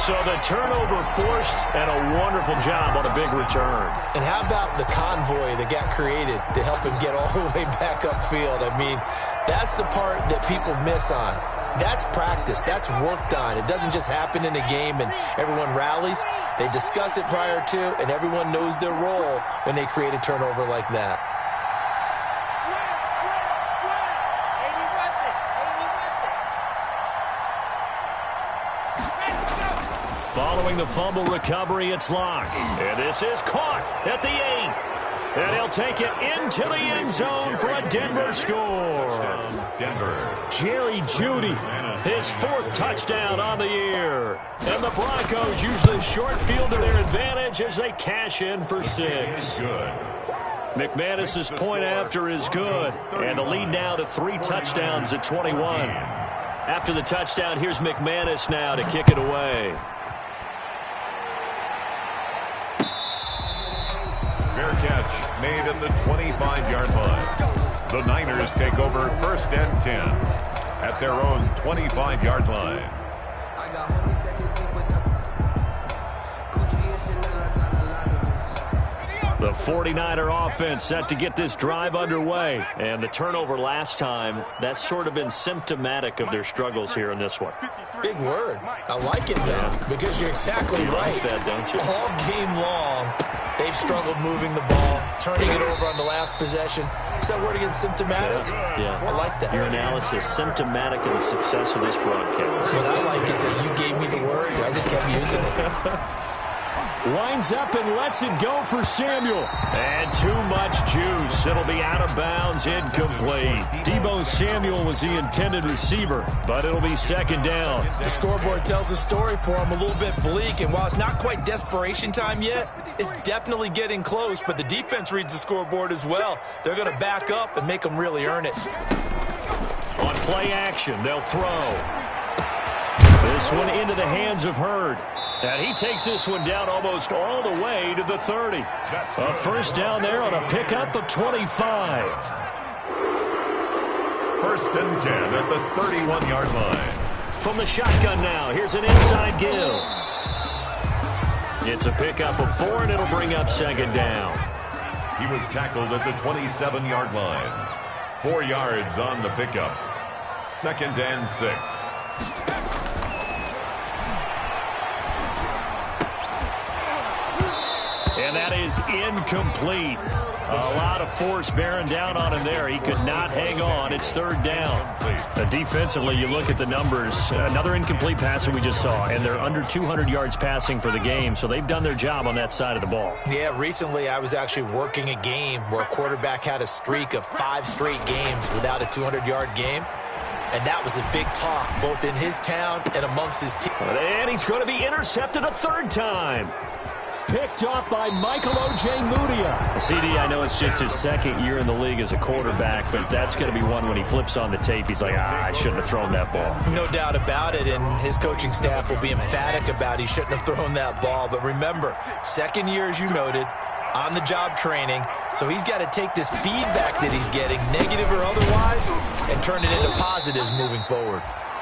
So the turnover forced and a wonderful job on a big return. And how about the convoy that got created to help him get all the way back upfield? I mean, that's the part that people miss on. That's practice. That's worked on. It doesn't just happen in a game and everyone rallies. They discuss it prior to, and everyone knows their role when they create a turnover like that. Following the fumble recovery, it's locked. And this is caught at the 8. And he'll take it into the end zone for a Denver score. Jerry Jeudy, his 4th touchdown on the year. And the Broncos use the short field to their advantage as they cash in for 6. McManus's point after is good. And the lead now to 3 touchdowns at 21. After the touchdown, here's McManus now to kick it away. Fair catch made at the 25-yard line. The Niners take over 1st and 10 at their own 25-yard line. The 49er offense set to get this drive underway. And the turnover last time, that's sort of been symptomatic of their struggles here in this one. Big word. I like it, though, because you're exactly right. Like that, don't you? All game long, they've struggled moving the ball, turning it over on the last possession. Is that word again, symptomatic? Yeah. I like that. Your analysis, symptomatic of the success of this broadcast. What I like is that you gave me the word, and I just kept using it. Lines up and lets it go for Samuel. And too much juice. It'll be out of bounds, incomplete. Deebo Samuel was the intended receiver, but it'll be second down. The scoreboard tells a story for him, a little bit bleak, and while it's not quite desperation time yet, it's definitely getting close, but the defense reads the scoreboard as well. They're going to back up and make them really earn it. On play action, they'll throw. This one into the hands of Hurd. And he takes this one down almost all the way to the 30. A first down there on a pickup of 25. First and 10 at the 31-yard line. From the shotgun now, here's an inside give. It's a pickup of 4, and it'll bring up second down. He was tackled at the 27-yard line. 4 yards on the pickup. Second and 6. And that is incomplete. A lot of force bearing down on him there. He could not hang on. It's third down. Defensively, you look at the numbers. Another incomplete pass that we just saw, and they're under 200 yards passing for the game, so they've done their job on that side of the ball. Yeah, recently I was actually working a game where a quarterback had a streak of 5 straight games without a 200-yard game. And that was a big talk, both in his town and amongst his team. And he's going to be intercepted a third time. Picked off by Michael O.J. Mudia. CD, I know it's just his second year in the league as a quarterback, but that's going to be one when he flips on the tape. He's like, I shouldn't have thrown that ball. No doubt about it, and his coaching staff will be emphatic about he shouldn't have thrown that ball. But remember, second year, as you noted, on-the-job training, so he's got to take this feedback that he's getting, negative or otherwise, and turn it into positives moving forward.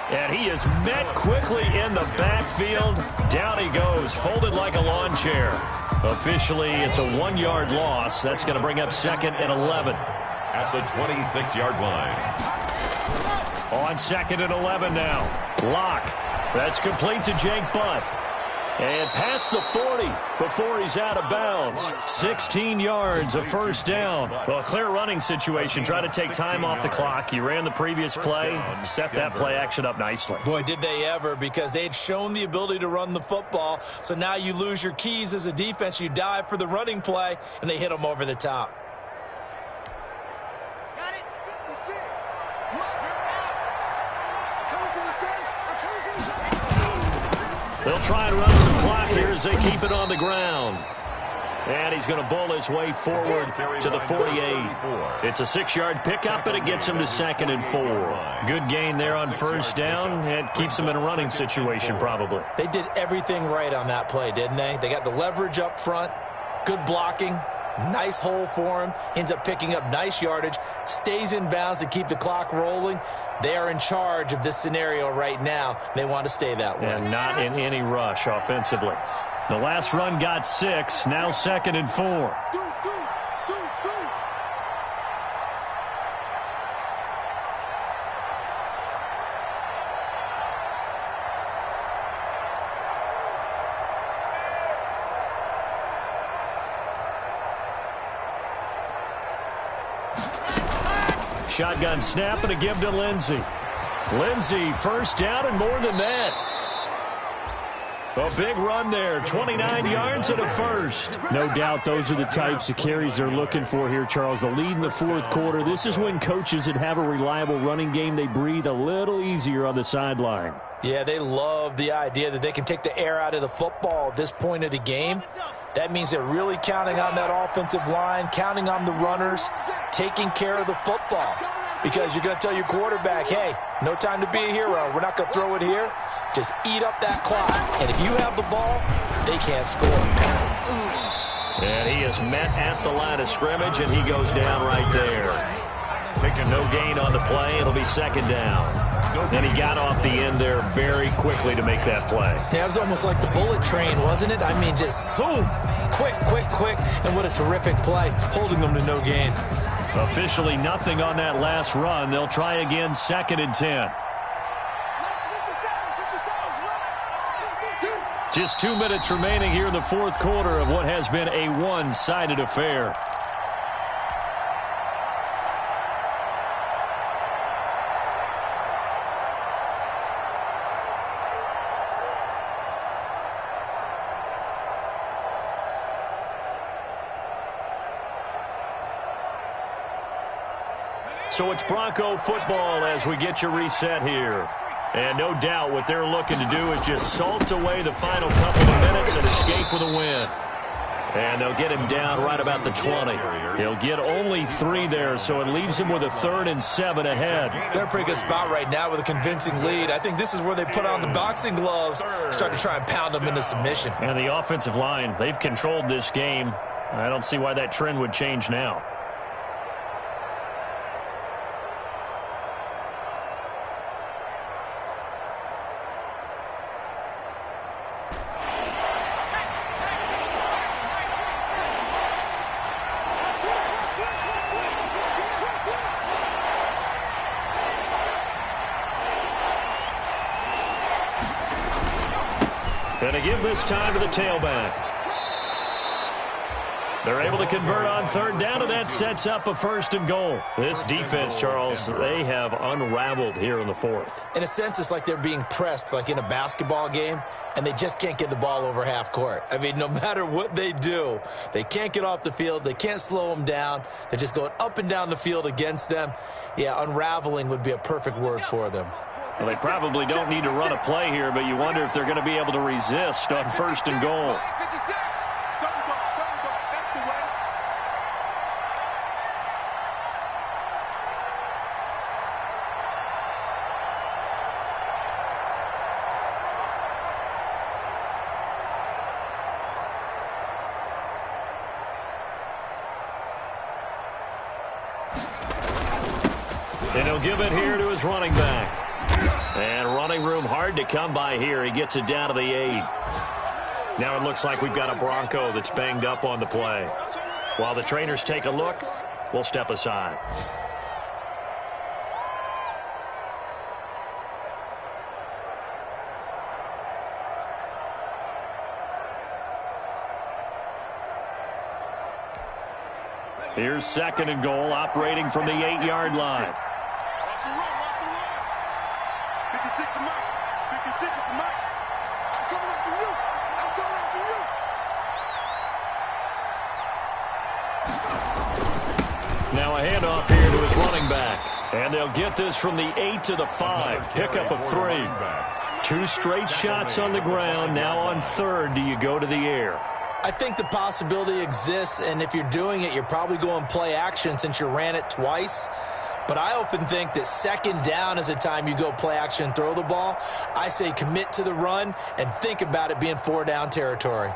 And he is met quickly in the backfield. Down he goes, folded like a lawn chair. Officially, it's a 1-yard loss. That's going to bring up second and 11. At the 26-yard line. On second and 11 now. Lock. That's complete to Jake Butt. And past the 40 before he's out of bounds. 16 yards, a first down. Well, a clear running situation. Try to take time off the clock. He ran the previous play, set that play action up nicely. Boy, did they ever, because they had shown the ability to run the football. So now you lose your keys as a defense. You dive for the running play, and they hit them over the top. Got it. 56. Coming to the center. Coming to the center. They'll try and run some clock here as they keep it on the ground. And he's going to bowl his way forward to the 48. It's a 6-yard pickup, and it gets him to second and 4. Good gain there on first down. It keeps him in a running situation probably. They did everything right on that play, didn't they? They got the leverage up front, good blocking, nice hole for him, ends up picking up nice yardage, stays in bounds to keep the clock rolling. They are in charge of this scenario right now. They want to stay that way. And not in any rush offensively. The last run got 6, now second and 4. Shotgun snap and a give to Lindsey. Lindsey, first down and more than that. A big run there, 29 yards and a first. No doubt those are the types of carries they're looking for here, Charles. The lead in the fourth quarter. This is when coaches that have a reliable running game, they breathe a little easier on the sideline. Yeah, they love the idea that they can take the air out of the football at this point of the game. That means they're really counting on that offensive line, counting on the runners, taking care of the football. Because you're going to tell your quarterback, hey, no time to be a hero. We're not going to throw it here. Just eat up that clock. And if you have the ball, they can't score. And he is met at the line of scrimmage, and he goes down right there. Taking no gain on the play. It'll be second down. And he got off the end there very quickly to make that play. Yeah, it was almost like the bullet train, wasn't it? I mean, just zoom. Quick, quick, quick. And what a terrific play, holding them to no gain. Officially nothing on that last run. They'll try again, second and 10. Just 2 minutes remaining here in the fourth quarter of what has been a one-sided affair. So it's Bronco football as we get you reset here. And no doubt what they're looking to do is just salt away the final couple of minutes and escape with a win. And they'll get him down right about the 20. He'll get only 3 there, so it leaves him with a 3rd and 7 ahead. They're in a pretty good spot right now with a convincing lead. I think this is where they put on the boxing gloves, start to try and pound them into submission. And the offensive line, they've controlled this game. I don't see why that trend would change now. Going to give this time to the tailback. They're able to convert on 3rd down, and that sets up a 1st and goal. This defense, Charles, they have unraveled here in the 4th. In a sense, it's like they're being pressed, like in a basketball game, and they just can't get the ball over half court. I mean, no matter what they do, they can't get off the field. They can't slow them down. They're just going up and down the field against them. Yeah, unraveling would be a perfect word for them. Well, they probably don't need to run a play here, but you wonder if they're going to be able to resist on 1st and goal. And he'll give it here to his running back. And running room hard to come by here. He gets it down to the 8. Now it looks like we've got a Bronco that's banged up on the play. While the trainers take a look, we'll step aside. Here's 2nd and goal, operating from the 8-yard line. Now a handoff here to his running back. And they'll get this from the 8 to the 5. Pickup of 3. 2 straight shots on the ground. Now on 3rd, do you go to the air? I think the possibility exists, and if you're doing it, you're probably going play action since you ran it twice. But I often think that 2nd down is a time you go play action and throw the ball. I say commit to the run and think about it being 4-down territory.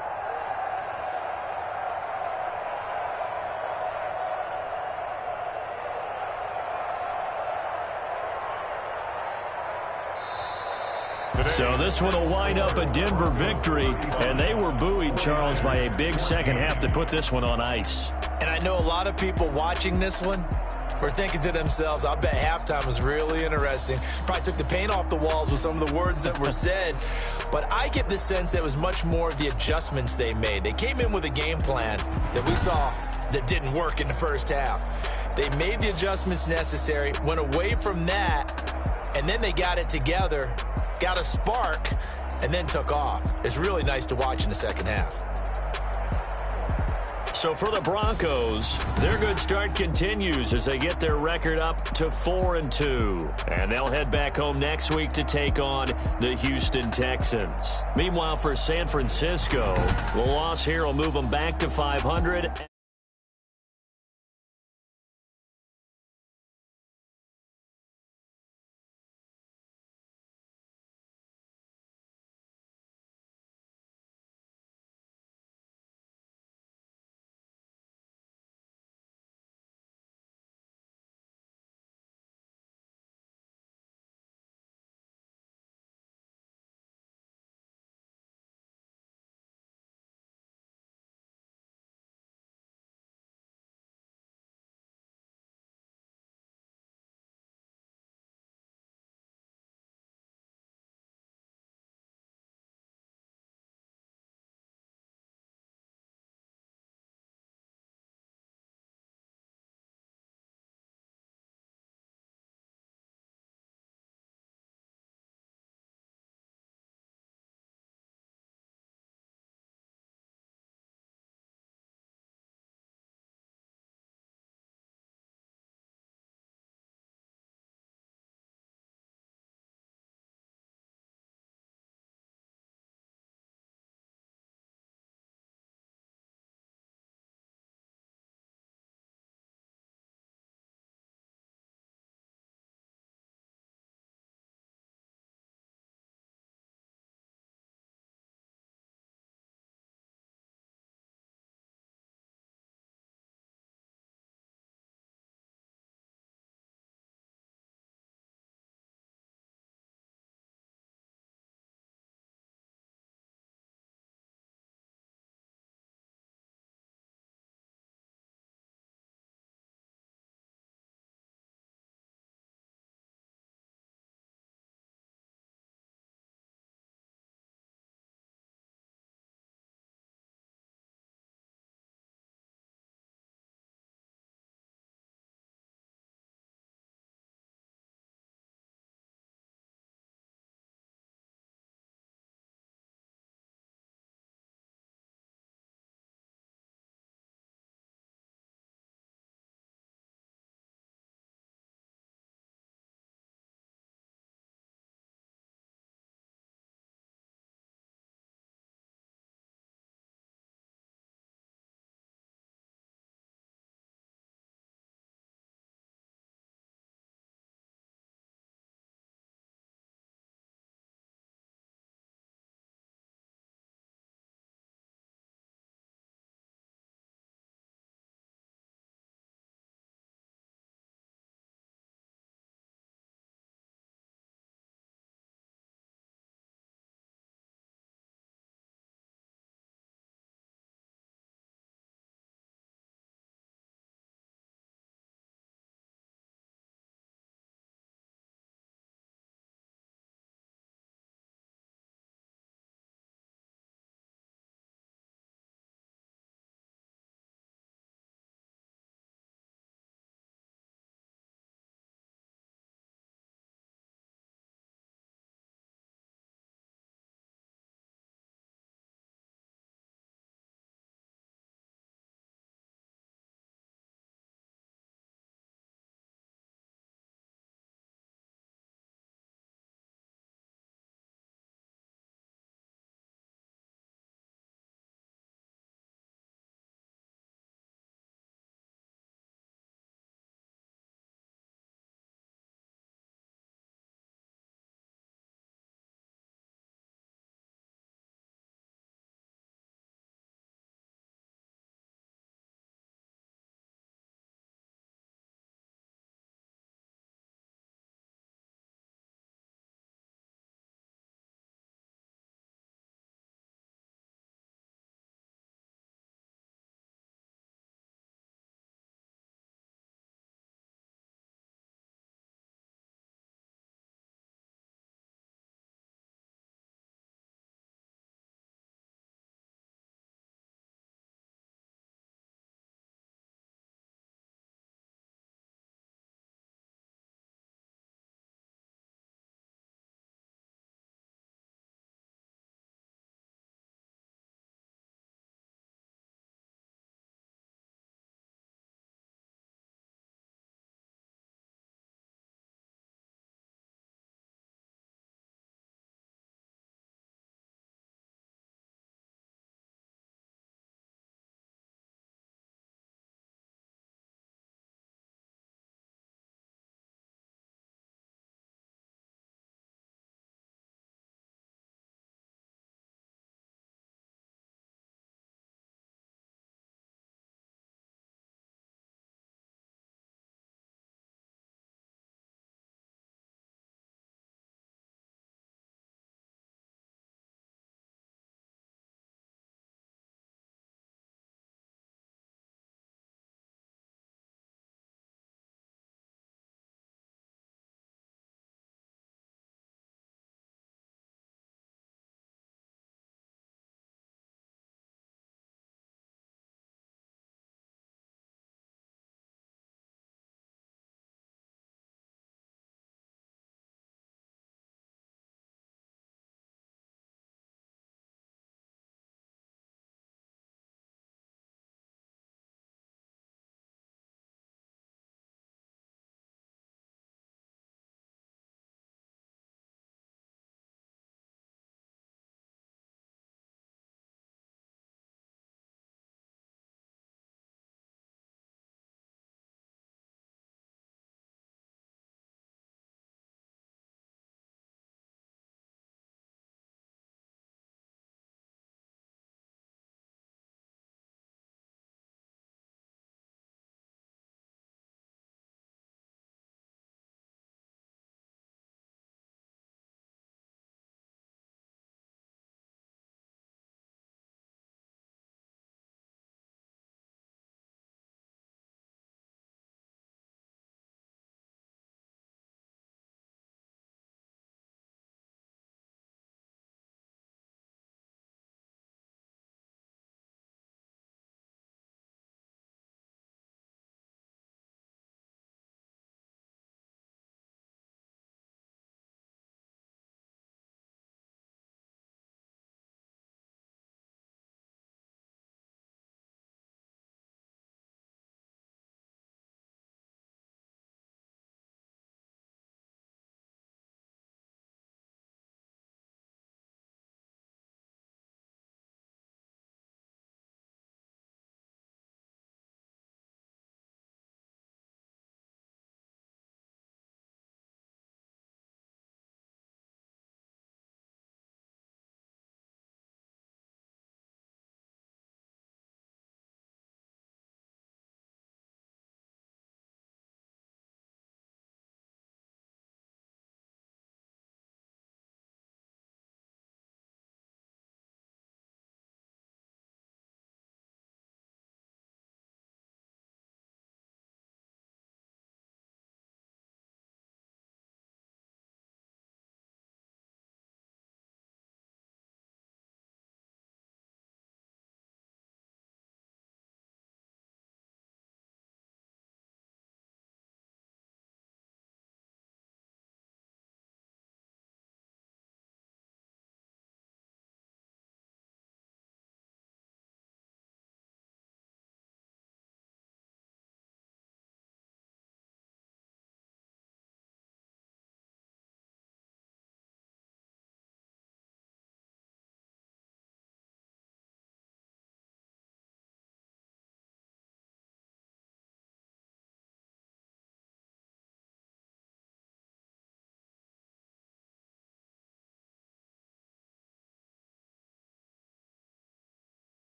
So this one will wind up a Denver victory, and they were buoyed, Charles, by a big second half to put this one on ice. And I know a lot of people watching this one were thinking to themselves, I bet halftime was really interesting. Probably took the paint off the walls with some of the words that were said. But I get the sense that it was much more of the adjustments they made. They came in with a game plan that we saw that didn't work in the first half. They made the adjustments necessary, went away from that, and then they got it together, got a spark, and then took off. It's really nice to watch in the second half. So for the Broncos, their good start continues as they get their record up to 4-2. And they'll head back home next week to take on the Houston Texans. Meanwhile, for San Francisco, the loss here will move them back to 500.